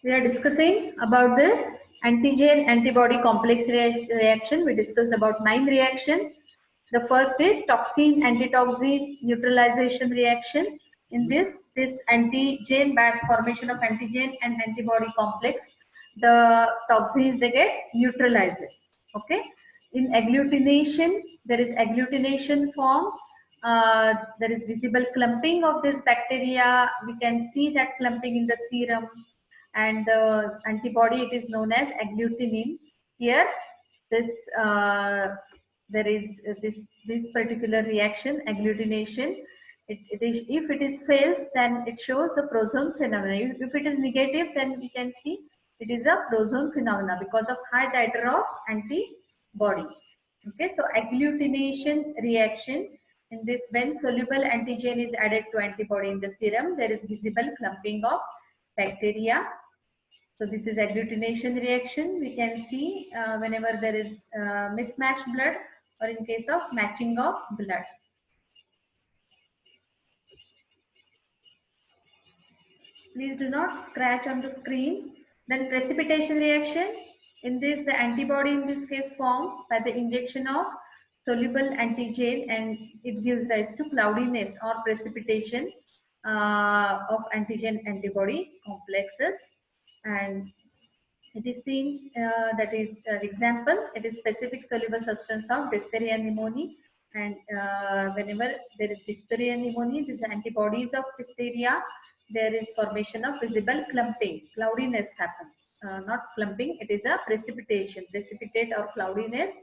We are discussing about this antigen antibody complex reaction. We discussed about 9 reactions. The first is toxin antitoxin neutralization reaction. In this antigen by formation of antigen and antibody complex, the toxins they get neutralizes. Okay. In agglutination, there is agglutination form. There is visible clumping of this bacteria. We can see that clumping in the serum, and the antibody, it is known as agglutinin. Here this there is this particular reaction, agglutination. It is, if it is fails, then it shows the prozone phenomena. If it is negative, then we can see it is a prozone phenomena because of high titer of antibodies. Okay, so agglutination reaction, in this, when soluble antigen is added to antibody in the serum, there is visible clumping of bacteria. So this is agglutination reaction. We can see whenever there is mismatched blood or in case of matching of blood. Please do not scratch on the screen. Then precipitation reaction. In this, the antibody in this case formed by the injection of soluble antigen, and it gives rise to cloudiness or precipitation of antigen antibody complexes. And it is seen, that is example, it is specific soluble substance of diphtheria and pneumonia. And whenever there is diphtheria and pneumonia, these antibodies of diphtheria, there is formation of visible clumping, cloudiness happens. Not clumping, it is a precipitation, precipitate or cloudiness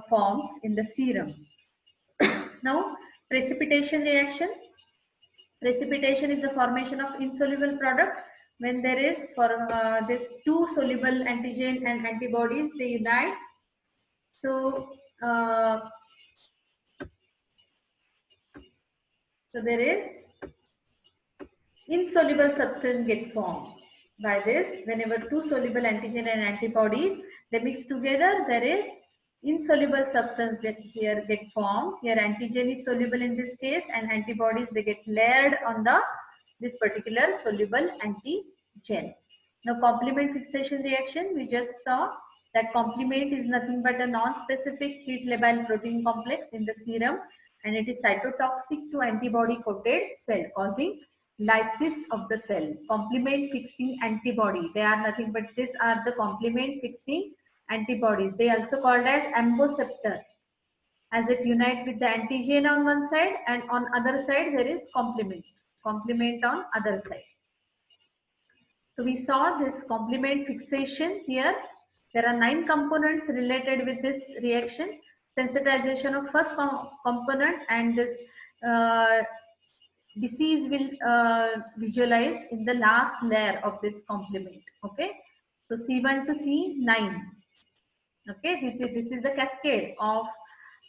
forms in the serum. Now, precipitation reaction. Precipitation is the formation of insoluble product when there is for this two soluble antigen and antibodies, they unite. So there is insoluble substance get formed by this. Whenever two soluble antigen and antibodies they mix together, there is insoluble substance get formed. Here antigen is soluble in this case, and antibodies they get layered on the this particular soluble antigen. Now complement fixation reaction, we just saw that complement is nothing but a non-specific heat labile protein complex in the serum, and it is cytotoxic to antibody coated cell, causing lysis of the cell. Complement fixing antibody, they are nothing but these are the complement fixing antibodies. They also called as amboceptor, as it unite with the antigen on one side, and on other side there is complement on other side. So we saw this complement fixation here. There are 9 components related with this reaction. Sensitization of first component, and this disease will visualize in the last layer of this complement. Okay, so C1 to C9. Okay, this is the cascade of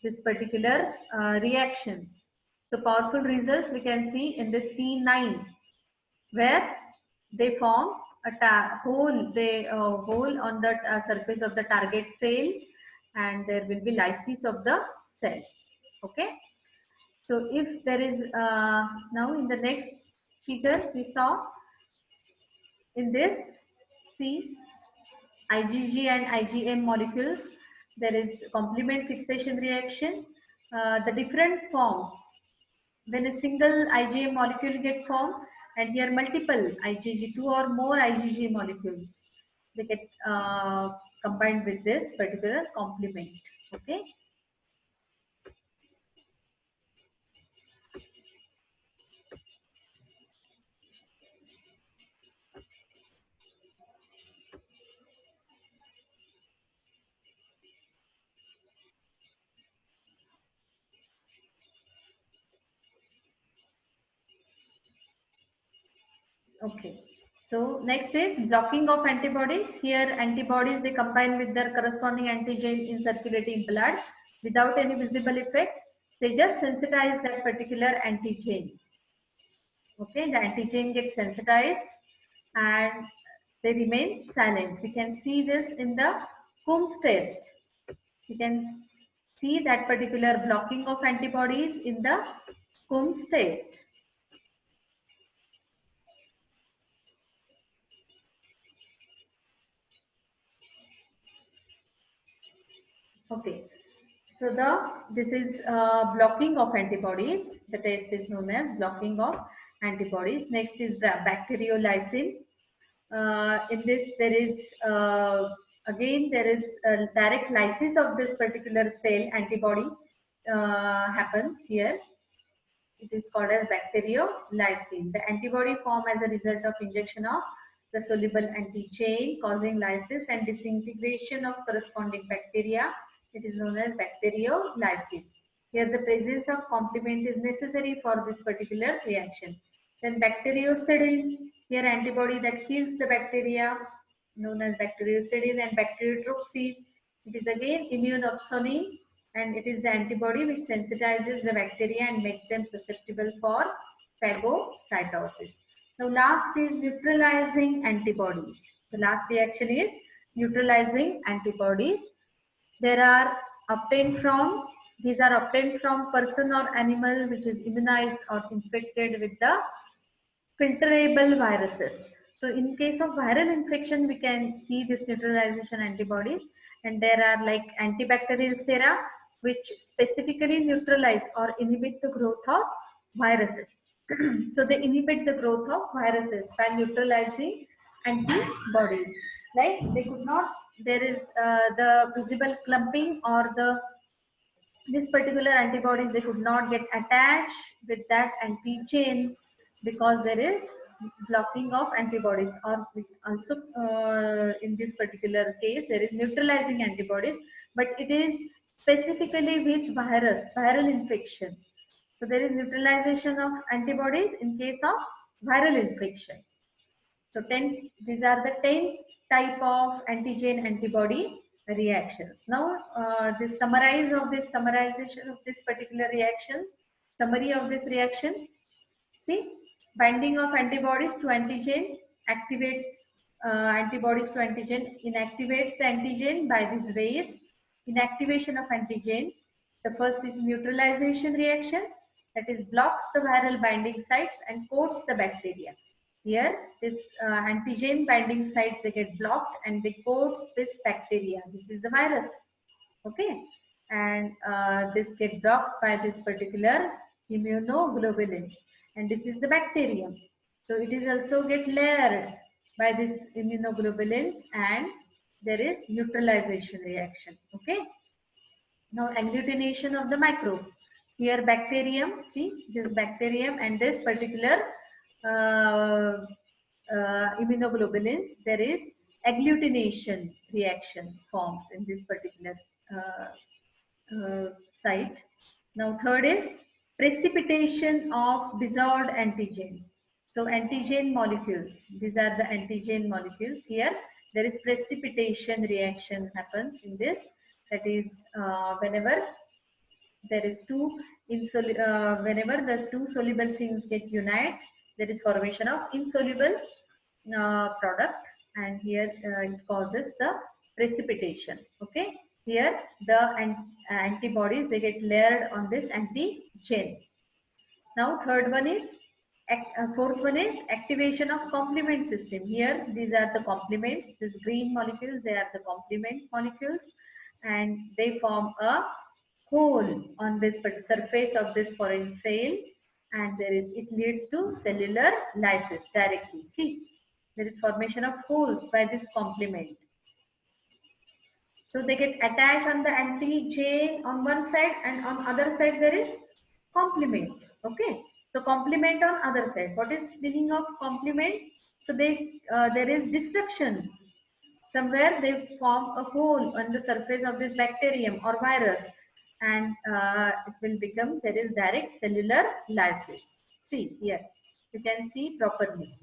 this particular reactions. So powerful results we can see in the C9, where they form a hole, hole on the surface of the target cell, and there will be lysis of the cell. Okay, so if there is now in the next figure we saw in this, see IgG and IgM molecules, there is complement fixation reaction. The different forms, when a single IgM molecule get formed, and here multiple IgG, 2 or more IgG molecules, they get combined with this particular complement. Okay. Okay. So next is blocking of antibodies. Here antibodies they combine with their corresponding antigen in circulating blood without any visible effect. They just sensitize that particular antigen. Okay, the antigen gets sensitized and they remain silent. We can see this in the Coombs test. You can see that particular blocking of antibodies in the Coombs test. Okay. So this is blocking of antibodies. The test is known as blocking of antibodies. Next is bacteriolysin. In this, there is again there is a direct lysis of this particular cell antibody happens here. It is called as bacteriolysin. The antibody form as a result of injection of the soluble antigen causing lysis and disintegration of corresponding bacteria. It is known as bacteriolysin. Here the presence of complement is necessary for this particular reaction. Then bacteriocidin, here antibody that kills the bacteria known as bacteriocidin, and bacteriotropsin. It is again immunopsonin, and it is the antibody which sensitizes the bacteria and makes them susceptible for phagocytosis. Now last is neutralizing antibodies. The last reaction is neutralizing antibodies. There are obtained from these are obtained from person or animal which is immunized or infected with the filterable viruses. So in case of viral infection, we can see this neutralization antibodies, and there are like antibacterial sera which specifically neutralize or inhibit the growth of viruses. So they inhibit the growth of viruses by neutralizing antibodies. Like they could not, there is the visible clumping or the this particular antibodies, they could not get attached with that antigen because there is blocking of antibodies, or also in this particular case there is neutralizing antibodies, but it is specifically with viral infection. So there is neutralization of antibodies in case of viral infection. So 10, these are the 10 type of antigen antibody reactions. Now, this summarization of this particular reaction, summary of this reaction. See, binding of antibodies to antigen activates antibodies to antigen, inactivates the antigen by these ways. Inactivation of antigen, the first is neutralization reaction, that is blocks the viral binding sites and coats the bacteria. Here, this antigen binding sites, they get blocked and they coats this bacteria. This is the virus. Okay, and this get blocked by this particular immunoglobulins, and this is the bacterium. So it is also get layered by this immunoglobulins, and there is neutralization reaction. Okay, now agglutination of the microbes. Here bacterium, see this bacterium and this particular uh, immunoglobulins, there is agglutination reaction forms in this particular site. Now third is precipitation of dissolved antigen. So antigen molecules, these are the antigen molecules. Here there is precipitation reaction happens in this. That is whenever there is whenever the two soluble things get unite, there is formation of insoluble product, and here it causes the precipitation. Okay, here the antibodies, they get layered on this antigen. Now third one is fourth one is activation of complement system. Here these are the complements, these green molecules, they are the complement molecules, and they form a hole on this surface of this foreign cell, and it leads to cellular lysis directly. See, there is formation of holes by this complement. So they get attached on the antigen on one side, and on other side there is complement. Okay, so complement on other side. What is meaning of complement? So there is destruction. Somewhere they form a hole on the surface of this bacterium or virus, and it will become, there is direct cellular lysis. See here, you can see properly.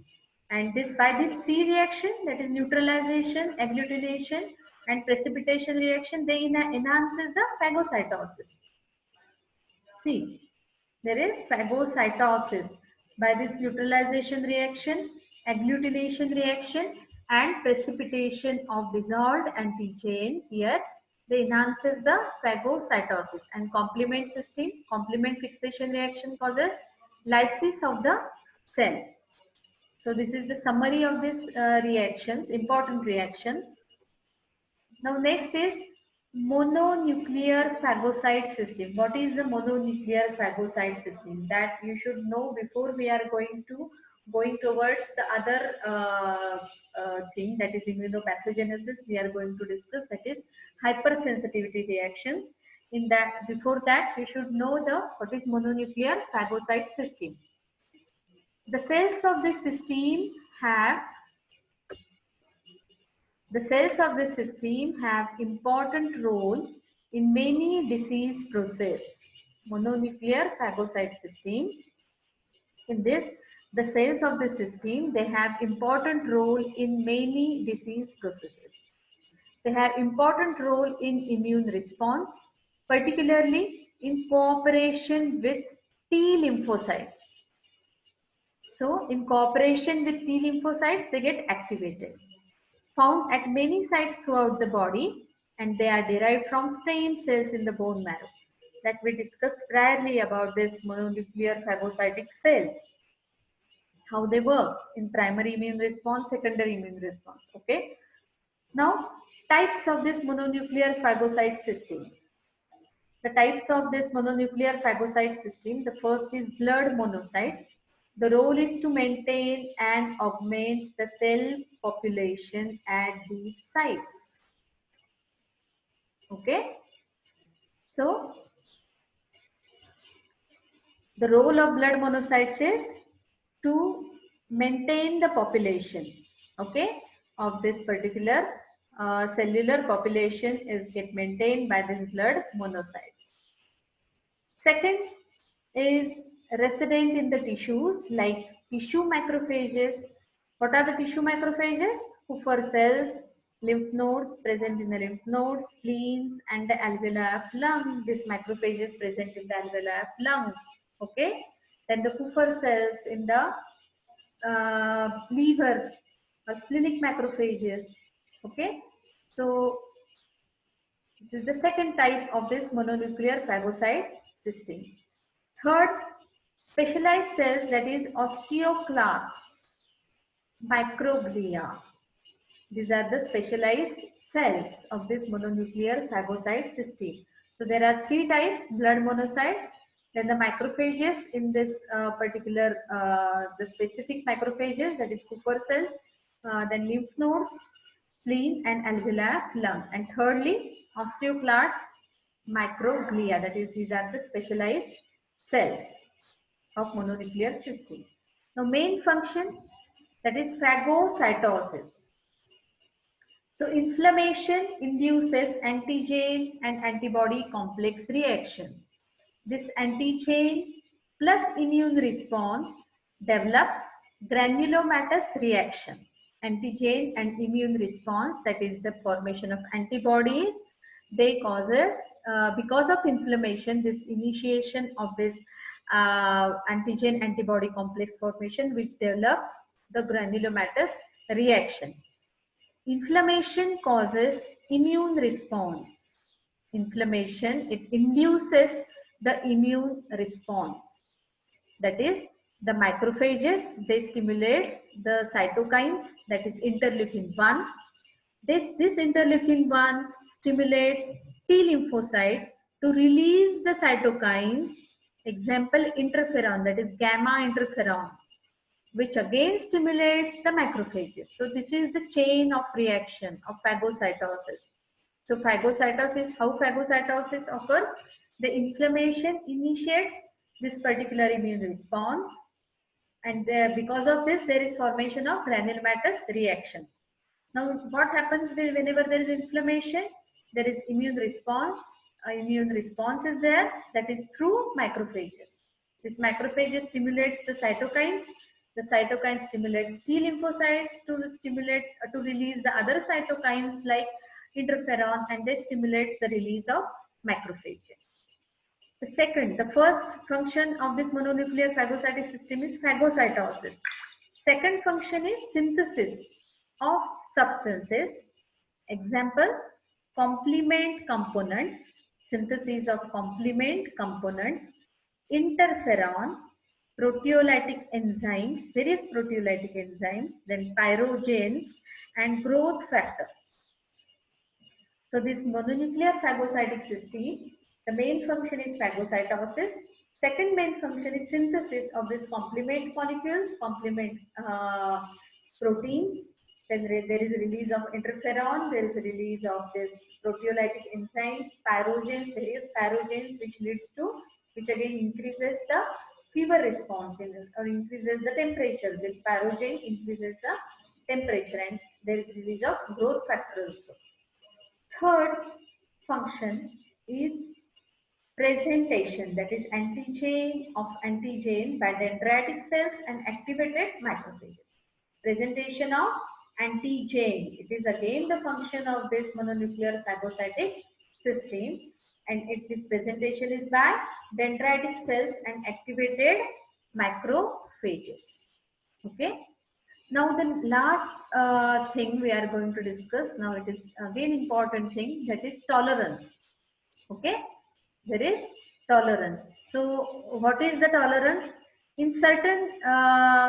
And this, by these three reaction, that is neutralization, agglutination and precipitation reaction, they enhances the phagocytosis. See, there is phagocytosis by this neutralization reaction, agglutination reaction and precipitation of dissolved antigen. Here they enhances the phagocytosis, and complement system, complement fixation reaction causes lysis of the cell. So this is the summary of these reactions, important reactions. Now next is Mononuclear phagocyte system. What is the mononuclear phagocyte system? That you should know before we are going towards the other thing, that is immunopathogenesis. We are going to discuss, that is hypersensitivity reactions. In that, before that, we should know the what is mononuclear phagocyte system. The cells of this system have The cells of the system have important role in many disease process. Mononuclear phagocyte system. In this, the cells of the system, they have important role in many disease processes. They have important role in immune response, particularly in cooperation with T lymphocytes. So, in cooperation with T lymphocytes, they get activated. Found at many sites throughout the body, and they are derived from stem cells in the bone marrow, that we discussed priorly about this mononuclear phagocytic cells, how they work in primary immune response, secondary immune response. Okay. Now, types of this mononuclear phagocyte system. The types of this mononuclear phagocyte system, the first is blood monocytes. The role is to maintain and augment the cell population at these sites. Okay. So, the role of blood monocytes is to maintain the population, okay, of this particular cellular population is get maintained by this blood monocytes. Second is resident in the tissues like tissue macrophages. What are the tissue macrophages? Kupffer cells, lymph nodes present in the lymph nodes, spleens, and the alveoli of lung. This macrophages present in the alveoli of lung. Okay. Then the Kupffer cells in the liver, splenic macrophages. Okay. So this is the second type of this mononuclear phagocyte system. Third, specialized cells, that is osteoclasts, microglia. These are the specialized cells of this mononuclear phagocyte system. So there are three types: blood monocytes, then the macrophages in this particular, the specific macrophages, that is Kupffer cells, then lymph nodes, spleen and alveoli of lung. And thirdly, osteoclasts, microglia, that is these are the specialized cells of mononuclear system. Now main function, that is phagocytosis. So inflammation induces antigen and antibody complex reaction. This antigen plus immune response develops granulomatous reaction. Antigen and immune response, that is the formation of antibodies, they causes, because of inflammation, this initiation of this antigen antibody complex formation, which develops the granulomatous reaction. Inflammation causes immune response. Inflammation, it induces the immune response. That is, the macrophages, they stimulates the cytokines, that is interleukin 1. This interleukin 1 stimulates T lymphocytes to release the cytokines, example interferon, that is gamma interferon, which again stimulates the macrophages. So this is the chain of reaction of phagocytosis. So phagocytosis, how phagocytosis occurs? The inflammation initiates this particular immune response, and because of this there is formation of granulomatous reactions. Now what happens whenever there is inflammation? There is immune response. Immune response is there, that is through macrophages. This macrophages stimulates the cytokines. The cytokine stimulates T lymphocytes to release the other cytokines like interferon, and this stimulates the release of macrophages. The first function of this mononuclear phagocytic system is phagocytosis. Second function is synthesis of substances. Example, complement components, synthesis of complement components, interferon, proteolytic enzymes, various proteolytic enzymes, then pyrogens and growth factors. So this mononuclear phagocytic system, the main function is phagocytosis. Second main function is synthesis of these complement molecules, complement proteins. Then there is a release of interferon, there is a release of this proteolytic enzymes, pyrogens, various pyrogens, which again increases the fever response or increases the temperature. This pyrogen increases the temperature, and there is release of growth factor also. Third function is presentation, that is antigen by dendritic cells and activated macrophages. Presentation of antigen, it is again the function of this mononuclear phagocytic system, and this presentation is by dendritic cells and activated macrophages. Okay. Now the last thing we are going to discuss, now it is again important thing, that is tolerance. Okay, there is tolerance. So what is the tolerance? In certain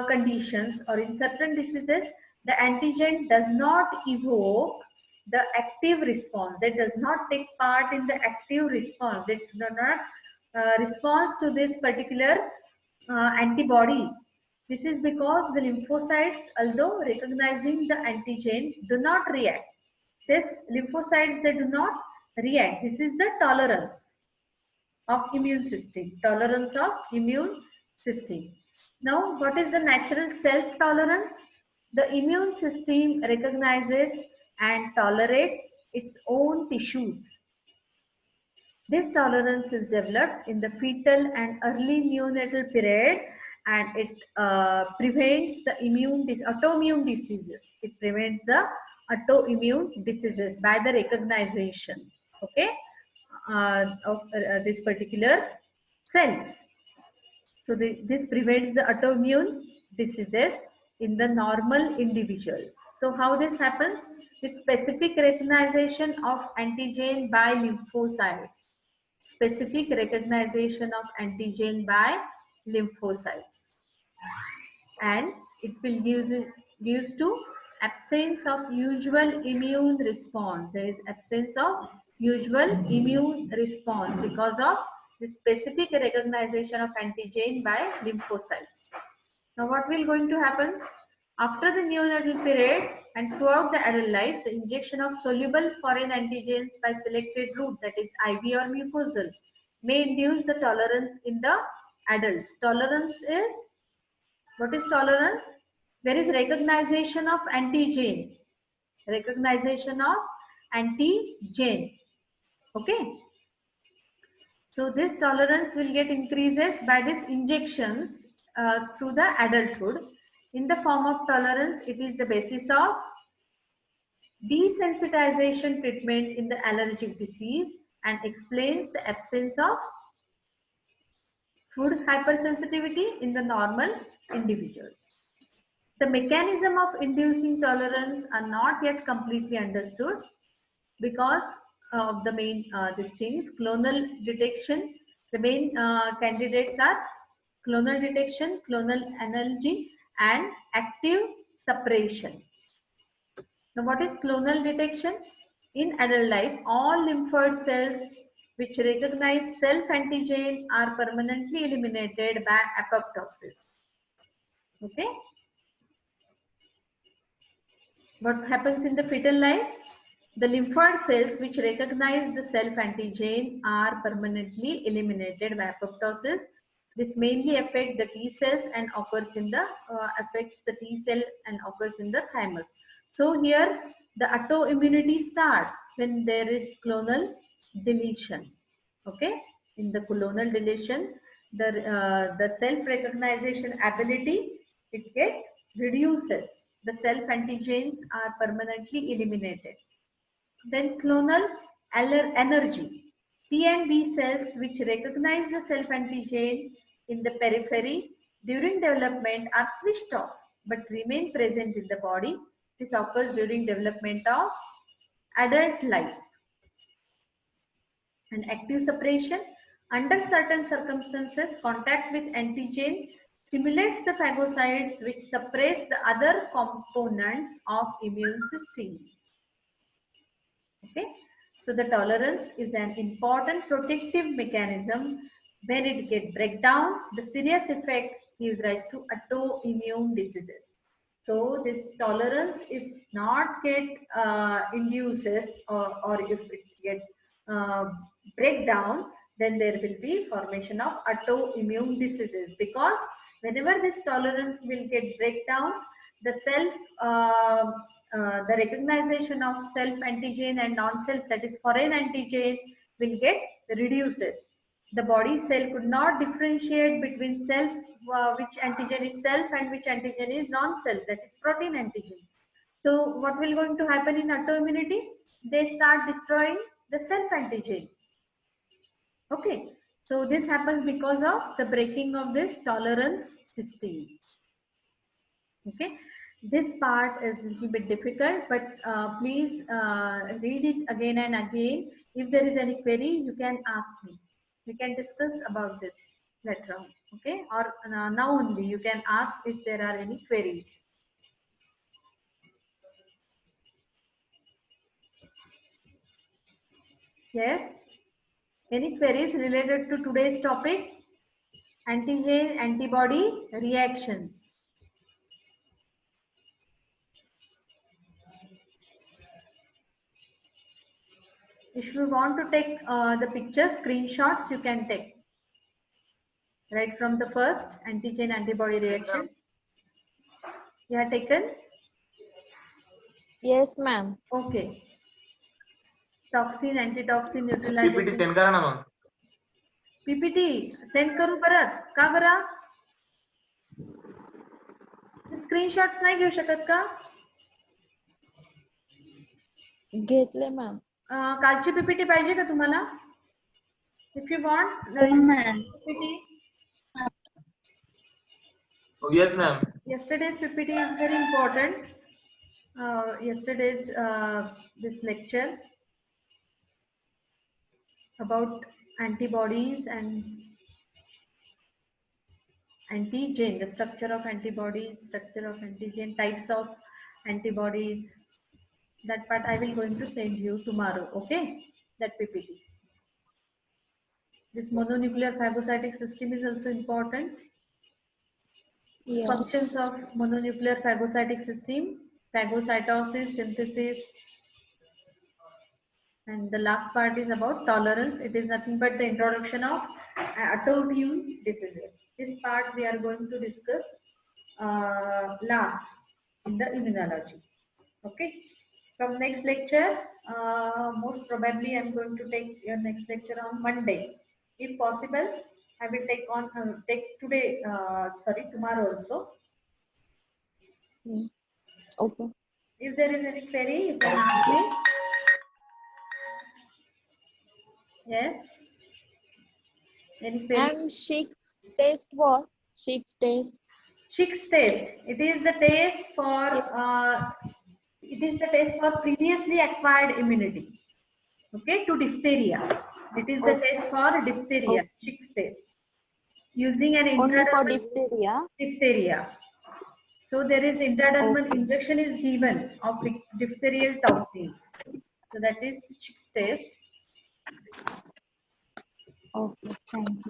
conditions or in certain diseases, the antigen does not evoke the active response. That does not take part in the active response. They do not respond to this particular antibodies. This is because the lymphocytes, although recognizing the antigen, do not react. This lymphocytes, they do not react. This is the tolerance of immune system. Tolerance of immune system. Now, what is the natural self-tolerance? The immune system recognizes and tolerates its own tissues. This tolerance is developed in the fetal and early neonatal period, and it prevents the autoimmune diseases. It prevents the autoimmune diseases by the recognition, okay, of this particular cells. So this prevents the autoimmune diseases in the normal individual. So how this happens? With specific recognition of antigen by lymphocytes. Specific recognition of antigen by lymphocytes. And it will gives to absence of usual immune response. There is absence of usual immune response because of the specific recognition of antigen by lymphocytes. Now what will going to happen? After the neonatal period and throughout the adult life, the injection of soluble foreign antigens by selected route, that is IV or mucosal, may induce the tolerance in the adults. Tolerance is, what is tolerance? There is recognition of antigen. Recognition of antigen. Okay. So this tolerance will get increases by these injections through the adulthood. In the form of tolerance, it is the basis of desensitization treatment in the allergic disease and explains the absence of food hypersensitivity in the normal individuals. The mechanism of inducing tolerance are not yet completely understood because of the main these things. Clonal detection, the main candidates are clonal detection, clonal analogy, and active suppression. Now what is clonal detection? In adult life, all lymphoid cells which recognize self-antigen are permanently eliminated by apoptosis. Okay. What happens in the fetal life? The lymphoid cells which recognize the self-antigen are permanently eliminated by apoptosis. This mainly affects the T cells and occurs in the affects the T cell and occurs in the thymus. So here the autoimmunity starts when there is clonal deletion. Okay, in the clonal deletion, the self-recognition ability, it get reduces. The self-antigens are permanently eliminated. Then clonal energy. T and B cells which recognize the self-antigen in the periphery during development are switched off but remain present in the body. This occurs during development of adult life. And active suppression. Under certain circumstances, contact with antigen stimulates the phagocytes which suppress the other components of immune system. Okay. So the tolerance is an important protective mechanism. When it gets breakdown, the serious effects gives rise to autoimmune diseases. So this tolerance, if not get induces or if it get uh, breakdown, then there will be formation of autoimmune diseases, because whenever this tolerance will get breakdown, the self the recognition of self antigen and non-self, that is foreign antigen, will get reduces. The body cell could not differentiate between self, which antigen is self and which antigen is non-self, that is protein antigen. So what will going to happen in autoimmunity? They start destroying the self antigen. Okay. So this happens because of the breaking of this tolerance system. Okay. This part is a little bit difficult, but please read it again and again. If there is any query, you can ask me. We can discuss about this later on. Okay. Or now only you can ask if there are any queries. Yes. Any queries related to today's topic? Antigen antibody reactions. If you want to take the picture screenshots, you can take right from the first antigen antibody reaction. You have taken? Yes, ma'am. Okay. Toxin, antitoxin, PPT neutralization. send करा ना मग. PPT send करू परत का बरं? Screenshots नाही घेऊ शकत का? घेतले मॅम. कालची पीपीटी पाहिजे का तुम्हाला? If you want, PPT. Oh, yes, ma'am. Yesterday's PPT is very important. Yesterday's this lecture about antibodies and antigen, the structure of antibodies, structure of antigen, types of antibodies. That part I will going to send you tomorrow. Okay, that PPT. This mononuclear phagocytic system is also important. Yes. Functions of mononuclear phagocytic system: phagocytosis, synthesis, and the last part is about tolerance. It is nothing but the introduction of autoimmune diseases. This part we are going to discuss last in the immunology. Okay. From next lecture, most probably I'm going to take your next lecture on Monday. If possible, I will take on take today. Tomorrow also. Okay. If there is any query, you can ask me. Yes. Any query? And Schick's test what? Schick's test. Schick's test. It is the test for previously acquired immunity. Okay, to diphtheria. It is the test for diphtheria. Okay. Schick's test. Using an Only for intradermal diphtheria. diphtheria. So there is intradermal injection is given of diphtherial toxins. So that is the Schick's test. Okay, thank you.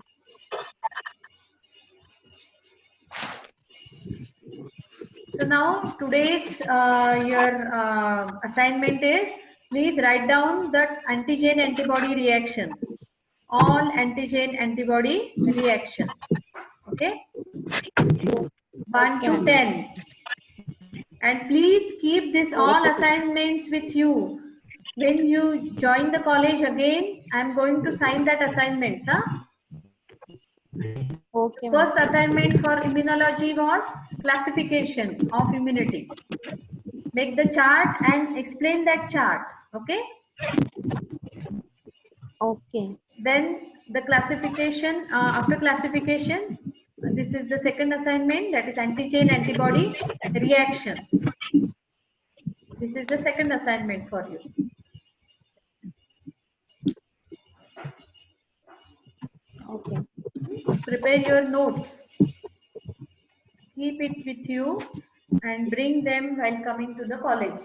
So now today's your assignment is, please write down the antigen antibody reactions. All antigen antibody reactions. Okay. 1 to 10. And please keep this all assignments with you. When you join the college again, I am going to sign that assignments. Huh? Okay. First assignment for immunology was classification of immunity. Make the chart and explain that chart. Okay. Okay. Then the classification, after classification, this is the second assignment, that is antigen antibody reactions. This is the second assignment for you. Okay. Prepare your notes. Keep it with you and bring them while coming to the college.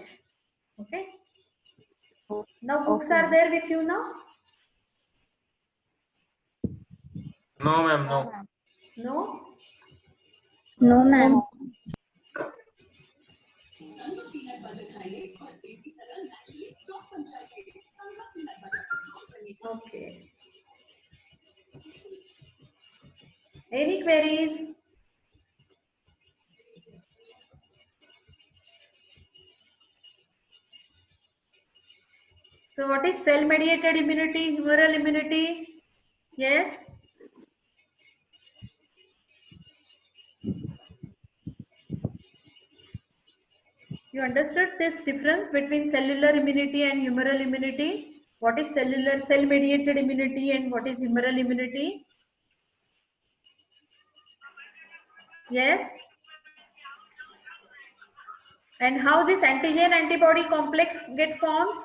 Okay. Now books Okay, are ma'am. there with you now? No, ma'am, No, no. ma'am. No? No, No, ma'am. ma'am. Okay. Any queries? So what is cell-mediated immunity, humoral immunity? Yes? You understood this difference between cellular immunity and humoral immunity? What is cellular cell-mediated immunity and what is humoral immunity? Yes? And how this antigen antibody complex get forms?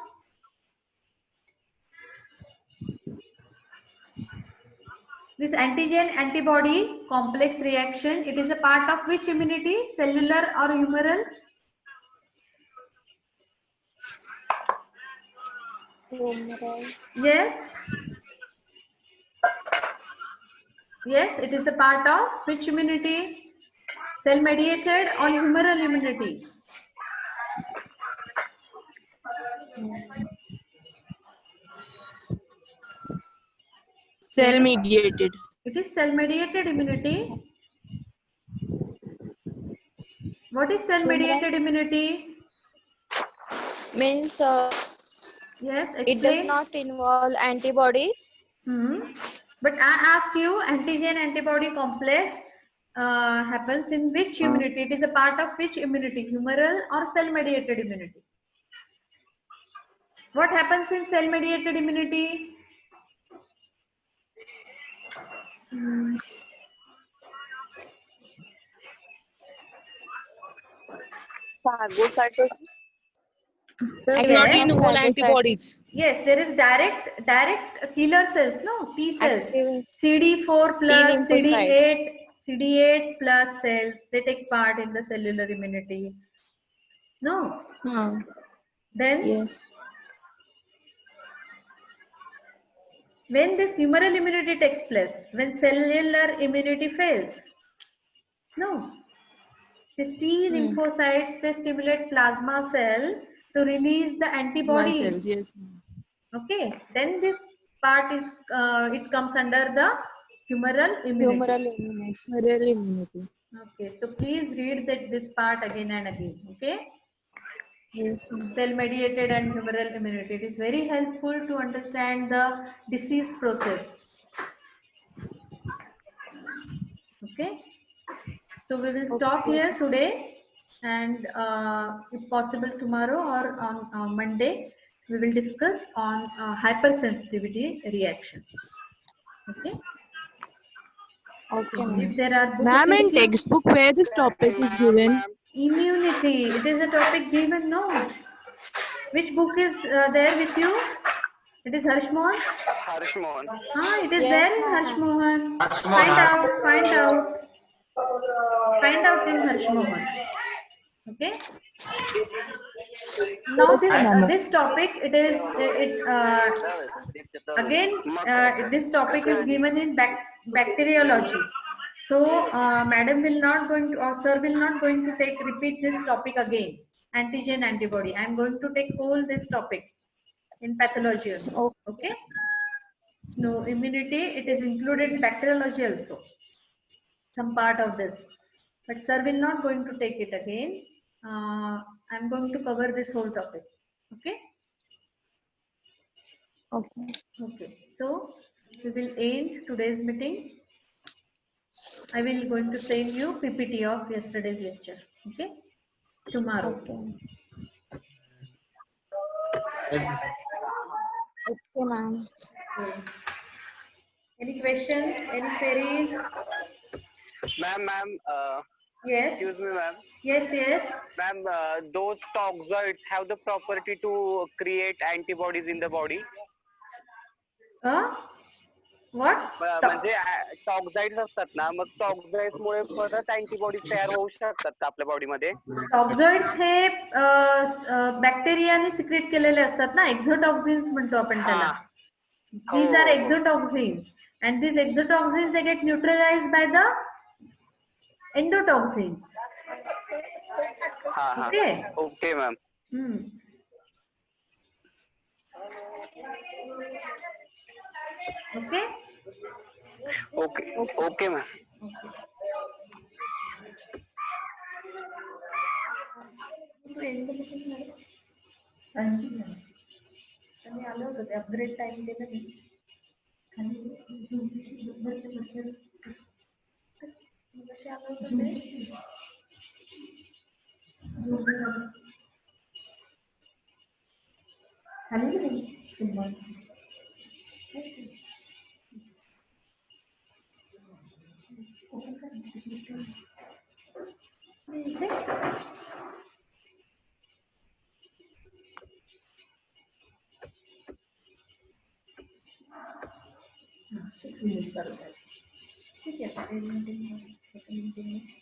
This antigen antibody complex reaction, it is a part of which immunity? Cellular or humoral? Humoral. Yes? Yes, it is a part of which immunity? Cell mediated or humoral immunity? Cell mediated. It is cell mediated immunity. What is cell Humoral mediated immunity? means Yes, it does explain. not involve antibodies. But I asked you, antigen antibody complex happens in which immunity? It is a part of which immunity? Humoral or cell mediated immunity? What happens in cell mediated immunity? Phagocytosis. Does not Yes. involve Phagocytosis. antibodies. Yes, there is direct killer cells, no? T cells. Active CD4 T plus lymphocytes. CD8 plus cells, they take part in the cellular immunity. No? Then Yes. when this humoral immunity takes place, when cellular immunity fails, no? These T lymphocytes, they stimulate plasma cell to release the My cells, antibodies. yes. Okay, then this part is, it comes under the humoral immunity. Humoral immunity. Humoral immunity. Okay, so please read this part again and again. Okay, Yes, ma'am. cell mediated and humoral immunity. It is very helpful to understand the disease process. Okay, so we will stop Okay, here sir. today, and if possible tomorrow or on Monday, we will discuss on hypersensitivity reactions. Okay, Okay, ma'am. if there are books Ma'am, with in you, textbook where this topic is given. immunity. It is a topic given. No, which book is there with you? It is Harshmohan. Harshmohan. Ah, it is Yes, there in ma'am. Harshmohan. Ashmon, Find out. Find out. Find out in Harshmohan. Okay. Now Okay, ma'am. this topic, it is again this topic is given in bacteriology. So madam will not going to, or sir will not going to repeat this topic again. Antigen antibody. I am going to take whole this topic in pathology only. Okay. So immunity, it is included in bacteriology also, some part of this. But sir will not going to take it again. I'm going to cover this whole topic. Okay. Okay. Okay. So we will end today's meeting. I will going to send you PPT of yesterday's lecture. Okay. Tomorrow. Okay. yes, Okay, ma'am. So, any questions? Any queries? Ma'am, Yes. excuse me, ma'am. Yes. Yes. Ma'am, those toxoids have the property to create antibodies in the body. Uh, What? म्हणजे टॉक्साइड्स असतात ना, मग टॉक्साइड्स मुळे परत antibody तयार होऊ शकतात का आपल्या बॉडीमध्ये? टॉक्झॉइड्स हे बॅक्टेरियाने सिक्रेट केलेले असतात ना, एक्झोटॉक्सिन्स म्हणतो आपण त्याला. These are exotoxins, and these exotoxins they get neutralized by the endotoxins. हा हा. Okay. Okay ma'am. Okay. Okay okay ma'am. त्यांनी आलं होतं ते अपग्रेड टाइम दिलं मी खाली आलं होतं ते खाली नाही शंभर इथे 6 minutes चालू आहे. ठीक आहे आता 10 minutes सेकंड मिनिट